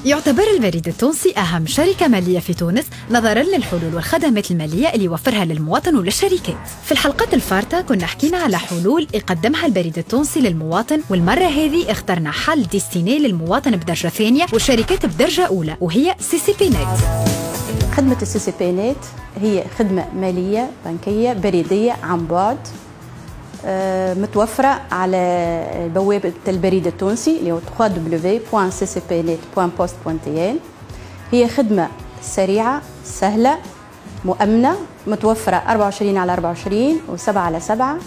يعتبر البريد التونسي أهم شركة مالية في تونس نظراً للحلول والخدمات المالية اللي يوفرها للمواطن وللشركات. في الحلقات الفارطة كنا حكينا على حلول يقدمها البريد التونسي للمواطن، والمرة هذه اخترنا حل ديستيني للمواطن بدرجة ثانية والشركات بدرجة أولى، وهي CCP Net. خدمة CCP Net هي خدمة مالية بنكية بريدية عن بعد، متوفرة على بوابة البريد التونسي اللي هو www.ccpnet.post.tn. هي خدمة سريعة سهلة مؤمنة، متوفرة 24/24 و7/7،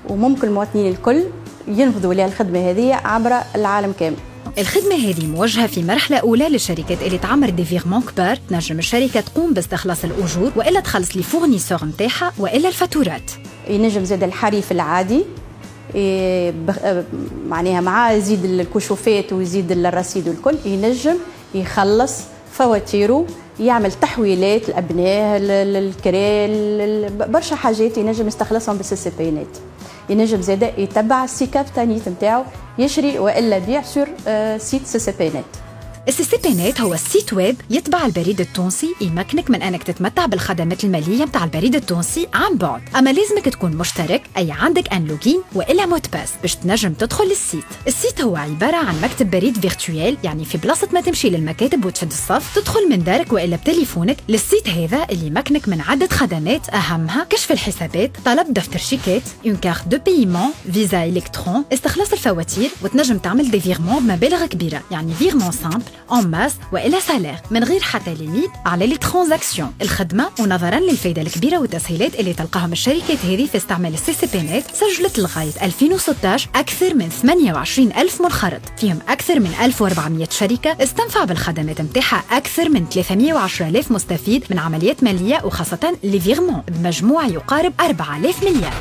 وممكن المواطنين الكل ينفذوا لها الخدمة هذه عبر العالم كامل. الخدمة هذه موجهة في مرحلة أولى للشركات اللي تعمر دي فيغمون كبار، تنجم الشركة تقوم باستخلاص الأجور وإلا تخلص لي فورنيسور نتاعها وإلا الفاتورات. ينجم زاد الحريف العادي معناها معاه يزيد الكشوفات ويزيد الرصيد والكل، ينجم يخلص فواتيره، يعمل تحويلات الأبناء الكرال برشا حاجات ينجم يستخلصهم بالCCP Net. ينجم زاد يتبع السيكاب تانيت نتاعو، يشري والا بيع سور سيت CCP Net. CCP Net هو السيت ويب يتبع البريد التونسي، يمكنك من انك تتمتع بالخدمات الماليه متاع البريد التونسي عن بعد، اما لازمك تكون مشترك، اي عندك ان لوجين والا مود باس باش تنجم تدخل للسيت. السيت هو عباره عن مكتب بريد فيرتويال، يعني في بلاصه ما تمشي للمكاتب وتشد الصف تدخل من دارك والا بتليفونك للسيت هذا اللي يمكنك من عده خدمات، اهمها كشف الحسابات، طلب دفتر شيكات، اون كارت دو بايمون، فيزا الكترون، استخلاص الفواتير، وتنجم تعمل دي فيغمون بمبالغ كبيره، يعني فيغمون سامبل en masse وإلا سالير من غير حتى ليميت على لي ترانزاكسيون. الخدمة ونظرا للفائدة الكبيرة والتسهيلات اللي تلقاهم الشركات هذه في استعمال CCP Net، سجلت لغاية 2016 أكثر من 28,000 منخرط، فيهم أكثر من 1400 شركة استنفع بالخدمات متاعها أكثر من 310,000 مستفيد من عمليات مالية وخاصة لي فيغمون بمجموع يقارب 4,000 مليار.